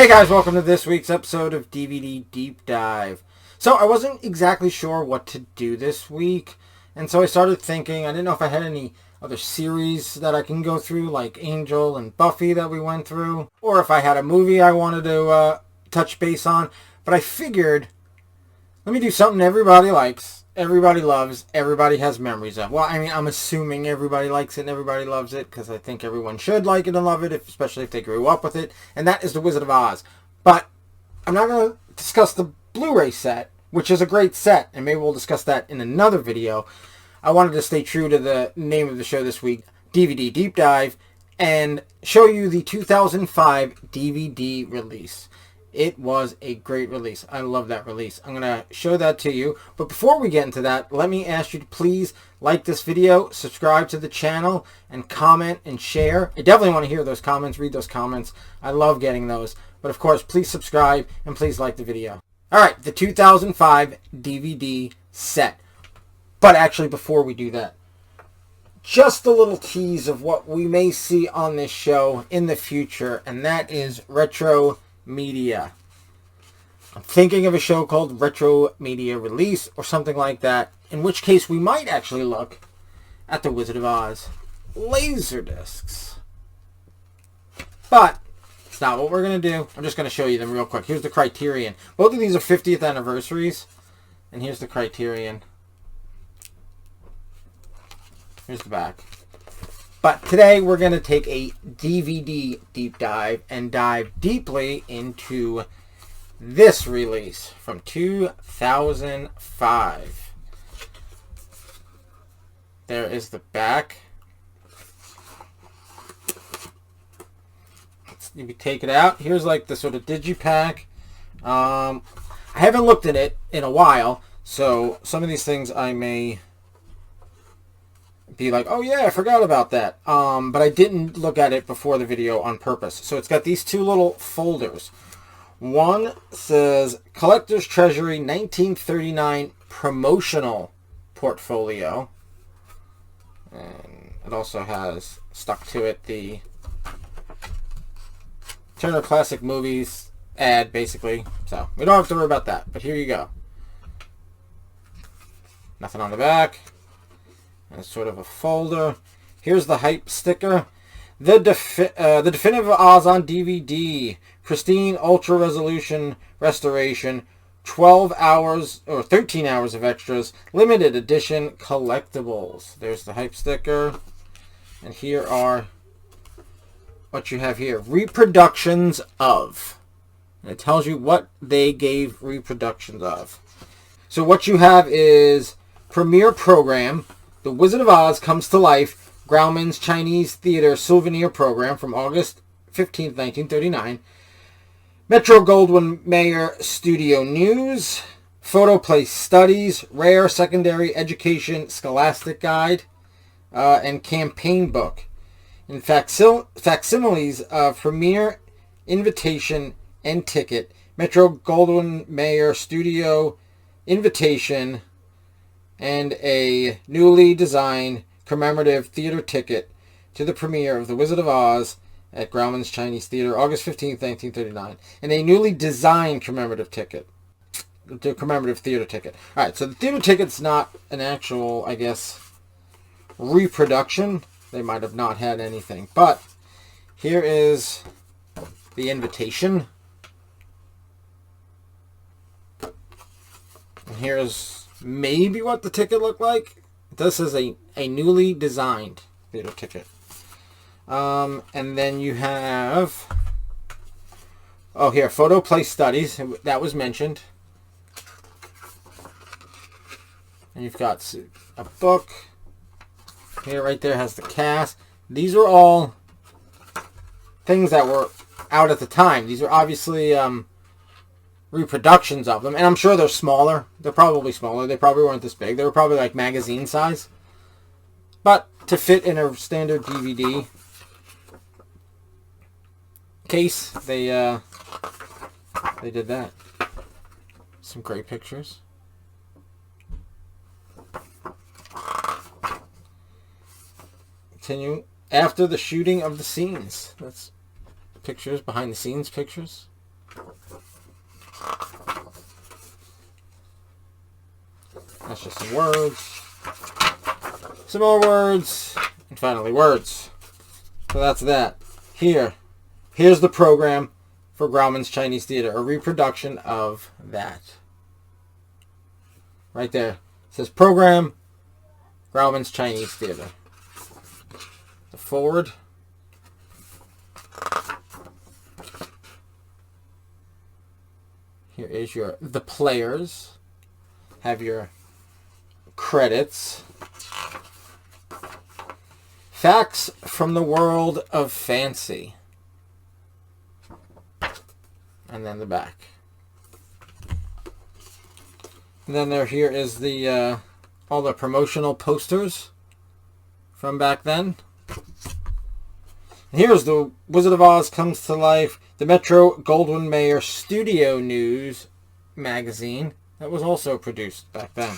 Hey guys, welcome to this week's episode of DVD Deep Dive. So I wasn't exactly sure what to do this week, and so I started thinking, I didn't know if I had any other series that I can go through, like Angel and Buffy that we went through, or if I had a movie I wanted to touch base on, but I figured, let me do something everybody likes, everybody loves, everybody has memories of. Well, I mean, I'm assuming everybody likes it and everybody loves it, because I think everyone should like it and love it, especially if they grew up with it, and that is The Wizard of Oz. But I'm not going to discuss the Blu-ray set, which is a great set, and maybe we'll discuss that in another video. I wanted to stay true to the name of the show this week, DVD Deep Dive, and show you the 2005 DVD release. It was a great release. I love that release. I'm going to show that to you. But before we get into that, let me ask you to please like this video, subscribe to the channel, and comment and share. I definitely want to hear those comments, read those comments. I love getting those. But of course, please subscribe and please like the video. Alright, the 2005 DVD set. But actually, before we do that, just a little tease of what we may see on this show in the future, and that is retro media. I'm thinking of a show called Retro Media Release or something like that, in which case we might actually look at The Wizard of Oz Laserdiscs. But it's not what we're going to do. I'm just going to show you them real quick. Here's the Criterion. Both of these are 50th anniversaries, and here's the Criterion. Here's the back. But today we're going to take a DVD deep dive and dive deeply into this release from 2005. There is the back. Let's maybe take it out. Here's like the sort of digipack. I haven't looked at it in a while, so some of these things I may be like, oh yeah, I forgot about that. But I didn't look at it before the video on purpose. So it's got these two little folders. One says Collector's Treasury 1939 Promotional Portfolio. And it also has stuck to it the Turner Classic Movies ad, basically. So we don't have to worry about that. But here you go. Nothing on the back. It's sort of a folder. Here's the hype sticker. The Definitive Oz on DVD. Pristine Ultra Resolution Restoration. 12 hours or 13 hours of extras. Limited edition collectibles. There's the hype sticker. And here are what you have here. Reproductions of. And it tells you what they gave reproductions of. So what you have is premiere program. The Wizard of Oz Comes to Life, Grauman's Chinese Theater Souvenir Program from August 15, 1939. Metro-Goldwyn-Mayer Studio News, Photoplay Studies, Rare Secondary Education Scholastic Guide, and Campaign Book. In facsimiles of Premiere Invitation and Ticket, Metro-Goldwyn-Mayer Studio Invitation, and a newly designed commemorative theater ticket to the premiere of The Wizard of Oz at Grauman's Chinese Theater, August 15th, 1939. And a newly designed commemorative ticket. The commemorative theater ticket. Alright, so the theater ticket's not an actual, I guess, reproduction. They might have not had anything. But here is the invitation. And here's maybe what the ticket looked like. This is a newly designed theater ticket. And then you have, oh here, Photoplay Studies, that was mentioned. And you've got a book. Here, right there has the cast. These are all things that were out at the time. These are obviously reproductions of them, and I'm sure they're smaller. They're probably smaller. They probably weren't this big. They were probably like magazine size, but to fit in a standard DVD case, they did that. Some great pictures. Continue after the shooting of the scenes. That's pictures, behind the scenes pictures. That's just some words. Some more words. And finally words. So that's that. Here's the program for Grauman's Chinese Theater. A reproduction of that. Right there. It says program Grauman's Chinese Theater. The forward. Here is the players. Have your credits. Facts from the world of fancy. And then the back. And then here is the all the promotional posters from back then. And here's the Wizard of Oz Comes to Life, the Metro-Goldwyn-Mayer Studio News magazine that was also produced back then.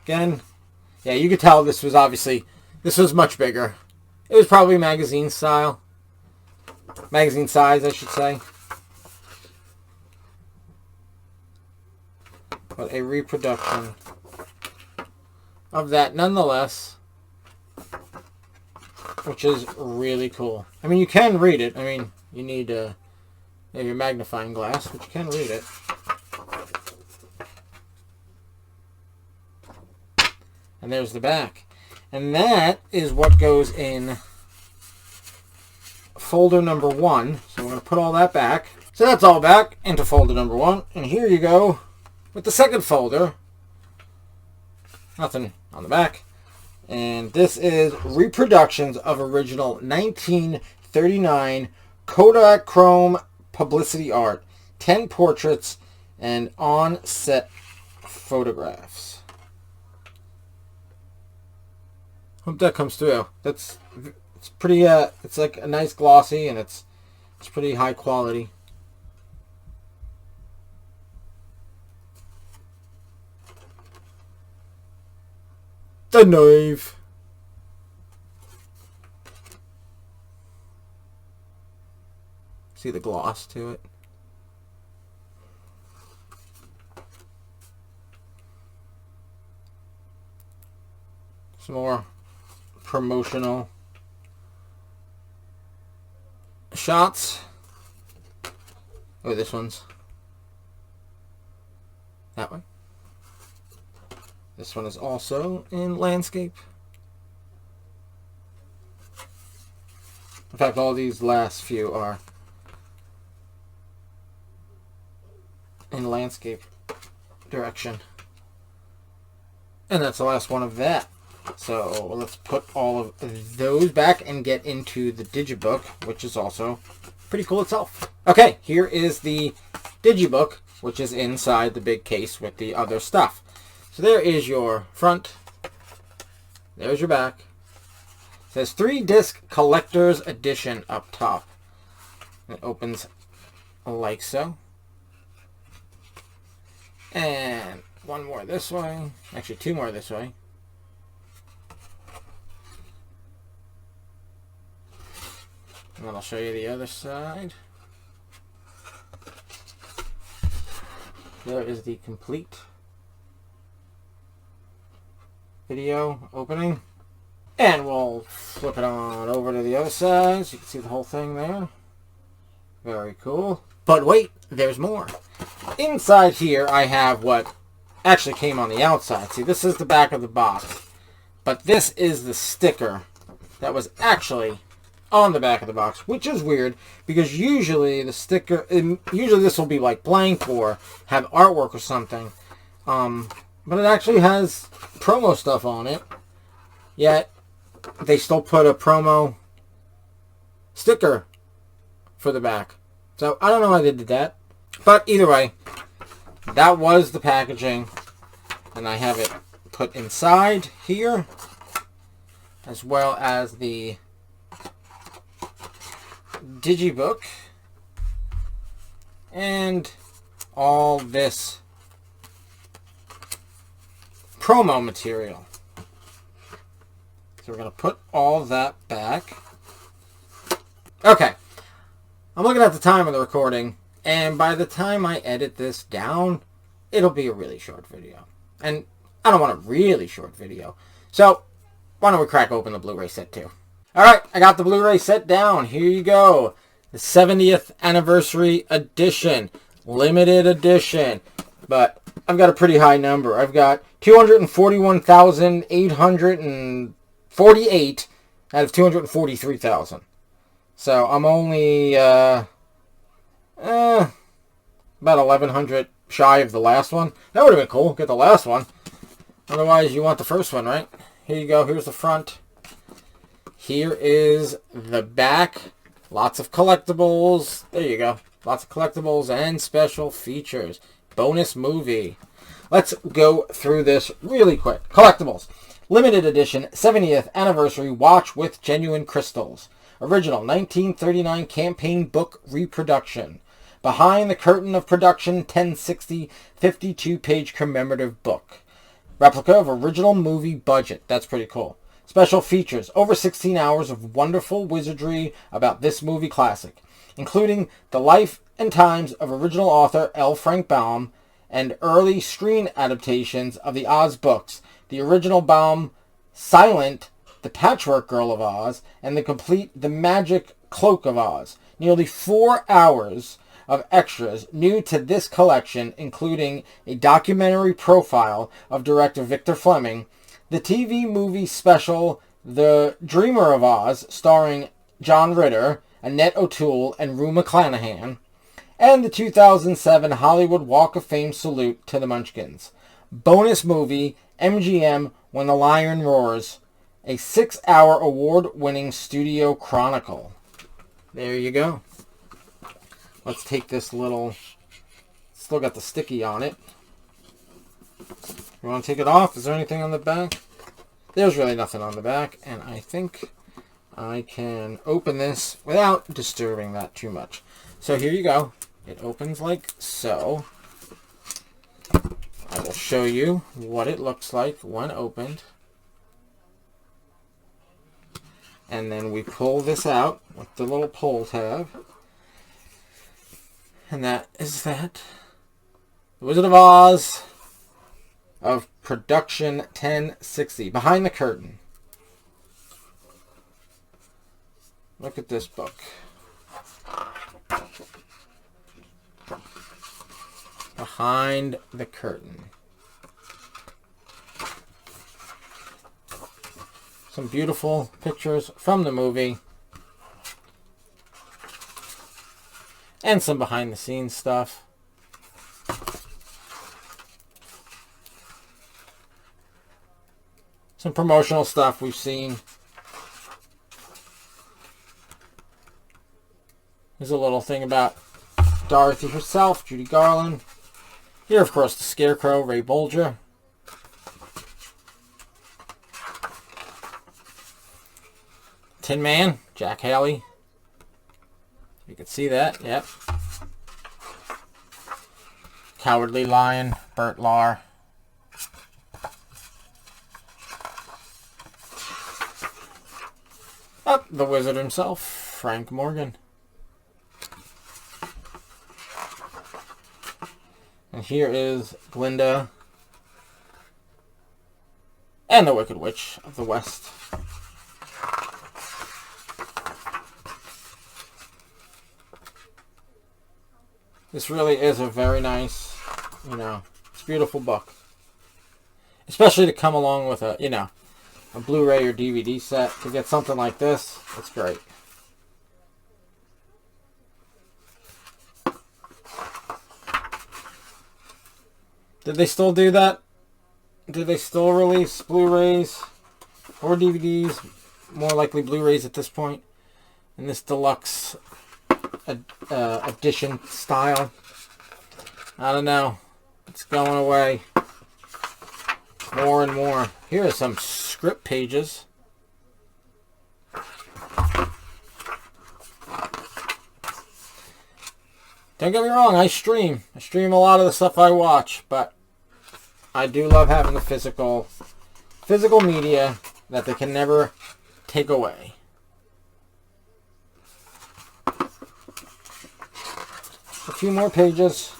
Again, yeah, you could tell this was much bigger. It was probably magazine style. Magazine size, I should say. But a reproduction of that nonetheless, which is really cool. I mean, you can read it. I mean, you need maybe a magnifying glass, but you can read it. And there's the back. And that is what goes in folder number 1. So we're going to put all that back. So that's all back into folder number 1. And here you go with the second folder. Nothing on the back. And this is reproductions of original 1939 Kodachrome publicity art. 10 portraits and on-set photographs. Hope that comes through. It's pretty, it's like a nice glossy, and it's pretty high quality. The knife. See the gloss to it. Some more promotional shots. Oh, this one's that way. This one is also in landscape. In fact, all these last few are in landscape direction. And that's the last one of that. So let's put all of those back and get into the digibook, which is also pretty cool itself. Okay, here is the digibook, which is inside the big case with the other stuff. So there is your front. There's your back. It says 3-disc collector's edition up top. It opens like so. And one more this way. Actually, 2 more this way. And then I'll show you the other side. There is the complete video opening. And we'll flip it on over to the other side so you can see the whole thing there. Very cool. But wait, there's more. Inside here I have what actually came on the outside. See, this is the back of the box. But this is the sticker that was actually on the back of the box, which is weird because usually the sticker, usually this will be like blank or have artwork or something. But it actually has promo stuff on it. Yet they still put a promo sticker for the back. So I don't know why they did that. But either way, that was the packaging. And I have it put inside here, as well as the digibook and all this promo material. So we're going to put all that back. Okay. I'm looking at the time of the recording, and by the time I edit this down, it'll be a really short video. And I don't want a really short video. So, why don't we crack open the Blu-ray set too? Alright, I got the Blu-ray set down. Here you go. The 70th Anniversary Edition. Limited Edition. But I've got a pretty high number. I've got 241,848 out of 243,000. So I'm only about 1,100 shy of the last one. That would have been cool. Get the last one. Otherwise, you want the first one, right? Here you go. Here's the front. Here is the back. Lots of collectibles. There you go. Lots of collectibles and special features. Bonus movie. Let's go through this really quick. Collectibles. Limited edition 70th anniversary watch with genuine crystals. Original 1939 campaign book reproduction. Behind the curtain of production 1060 52-page commemorative book. Replica of original movie budget. That's pretty cool. Special features. Over 16 hours of wonderful wizardry about this movie classic, including the life and times of original author L. Frank Baum and early screen adaptations of the Oz books, the original Baum Silent, The Patchwork Girl of Oz, and the complete The Magic Cloak of Oz. Nearly 4 hours of extras new to this collection, including a documentary profile of director Victor Fleming, the TV movie special The Dreamer of Oz, starring John Ritter, Annette O'Toole, and Rue McClanahan, and the 2007 Hollywood Walk of Fame salute to the Munchkins. Bonus movie, MGM When the Lion Roars, a 6-hour award-winning studio chronicle. There you go. Let's take this little... Still got the sticky on it. You want to take it off? Is there anything on the back? There's really nothing on the back, and I think I can open this without disturbing that too much. So here you go. It opens like so. I will show you what it looks like when opened. And then we pull this out with the little pull tab. And that is that. The Wizard of Oz of Production 1060. Behind the curtain. Look at this book. Behind the curtain. Some beautiful pictures from the movie. And some behind the scenes stuff. Some promotional stuff we've seen. There's a little thing about Dorothy herself, Judy Garland. Here, of course, the Scarecrow, Ray Bolger. Tin Man, Jack Haley. You can see that, yep. Cowardly Lion, Bert Lahr. Oh, the wizard himself, Frank Morgan. And here is Glinda and the Wicked Witch of the West. This really is a very nice, it's a beautiful book. Especially to come along with a, a Blu-ray or DVD set. To get something like this, it's great. Did they still do that? Did they still release Blu-rays or DVDs? More likely Blu-rays at this point. In this deluxe edition style. I don't know. It's going away. More and more. Here are some script pages. Don't get me wrong, I stream. I stream a lot of the stuff I watch, but I do love having the physical media that they can never take away. A few more pages.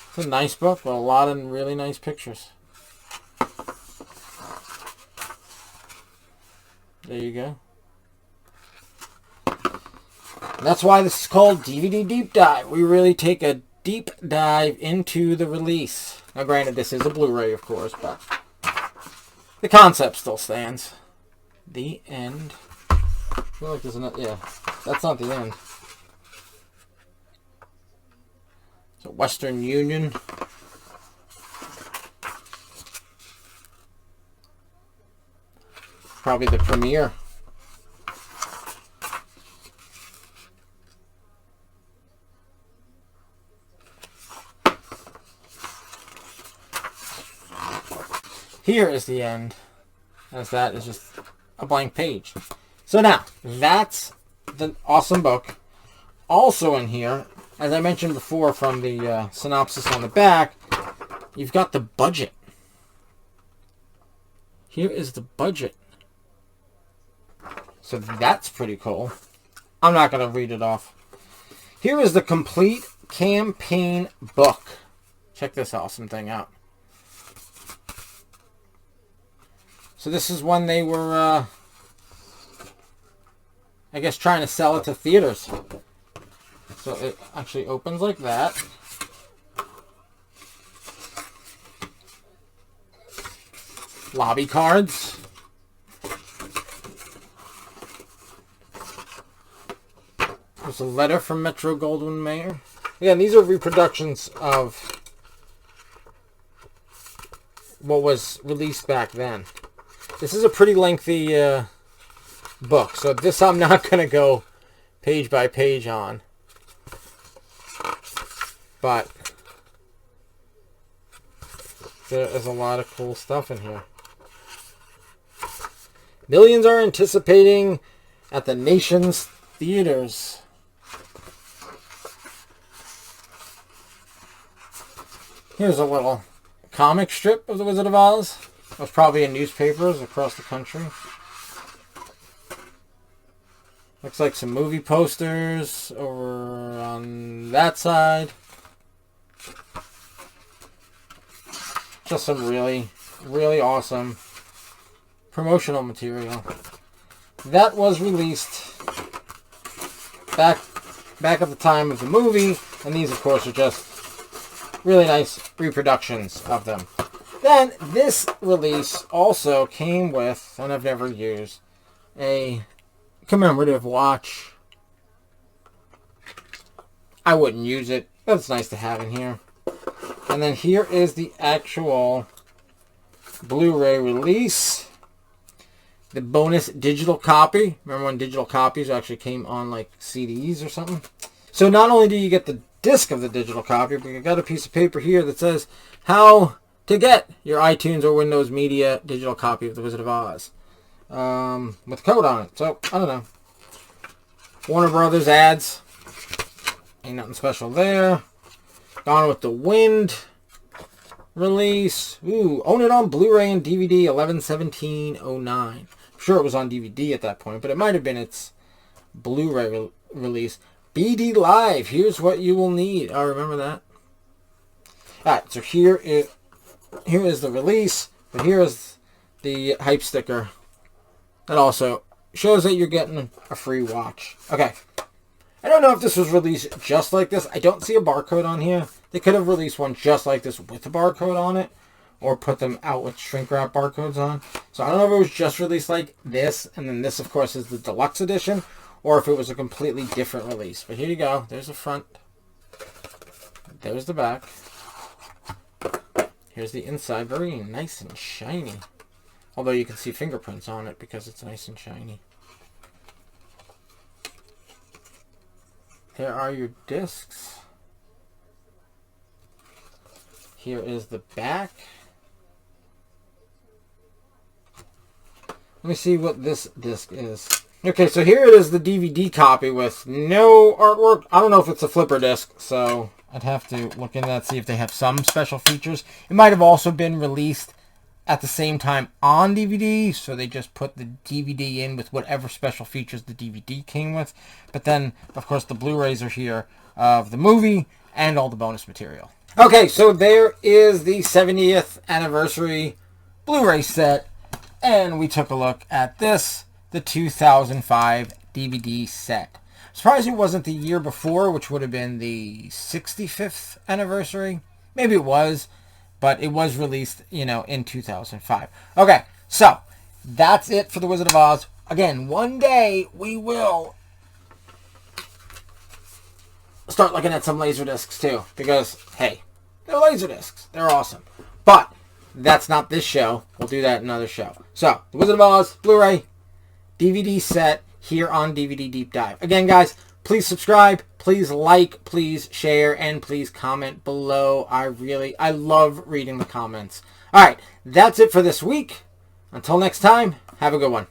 It's a nice book with a lot of really nice pictures. There you go. That's why this is called DVD Deep Dive. We really take a deep dive into the release. Now, granted, this is a Blu-ray, of course, but the concept still stands. The end. I feel like there's another... Yeah, that's not the end. So, Western Union. Probably the premiere. Here is the end, as that is just a blank page. So now, that's the awesome book. Also in here, as I mentioned before from the synopsis on the back, you've got the budget. Here is the budget. So that's pretty cool. I'm not going to read it off. Here is the complete campaign book. Check this awesome thing out. So this is when they were, I guess, trying to sell it to theaters. So it actually opens like that. Lobby cards. There's a letter from Metro-Goldwyn-Mayer. Again, these are reproductions of what was released back then. This is a pretty lengthy book, so this I'm not going to go page by page on. But there is a lot of cool stuff in here. Millions are anticipating at the nation's theaters. Here's a little comic strip of The Wizard of Oz. It was probably in newspapers across the country. Looks like some movie posters over on that side. Just some really, really awesome promotional material. That was released back at the time of the movie, and these, of course, are just really nice reproductions of them. Then, this release also came with, and I've never used, a commemorative watch. I wouldn't use it, but it's nice to have in here. And then here is the actual Blu-ray release. The bonus digital copy. Remember when digital copies actually came on like CDs or something? So not only do you get the disc of the digital copy, but you got a piece of paper here that says how to get your iTunes or Windows Media digital copy of The Wizard of Oz. With a code on it. So, I don't know. Warner Brothers ads. Ain't nothing special there. Gone with the Wind release. Ooh, own it on Blu-ray and DVD 11/17/09. I'm sure it was on DVD at that point, but it might have been its Blu-ray release. BD Live. Here's what you will need. I remember that. Alright, so here is the release, but here is the hype sticker that also shows that you're getting a free watch. Okay. I don't know if this was released just like this. I don't see a barcode on here. They could have released one just like this with a barcode on it, or put them out with shrink wrap barcodes on. So I don't know if it was just released like this, and then this, of course, is the deluxe edition, or if it was a completely different release. But here you go. There's the front. There's the back. Here's the inside. Very nice and shiny. Although you can see fingerprints on it because it's nice and shiny. There are your discs. Here is the back. Let me see what this disc is. Okay, so here it is, the DVD copy with no artwork. I don't know if it's a flipper disc, so I'd have to look into that, see if they have some special features. It might have also been released at the same time on DVD, so they just put the DVD in with whatever special features the DVD came with. But then, of course, the Blu-rays are here of the movie and all the bonus material. Okay, so there is the 70th anniversary Blu-ray set, and we took a look at this. the 2005 DVD set. I'm surprised it wasn't the year before, which would have been the 65th anniversary. Maybe it was, but it was released, in 2005. Okay, so that's it for The Wizard of Oz. Again, one day we will start looking at some Laserdiscs too, because, hey, they're Laserdiscs. They're awesome. But that's not this show. We'll do that in another show. So, The Wizard of Oz, Blu-ray, DVD set here on DVD Deep Dive. Again, guys, please subscribe, please like, please share, and please comment below. I love reading the comments. Alright, that's it for this week. Until next time, have a good one.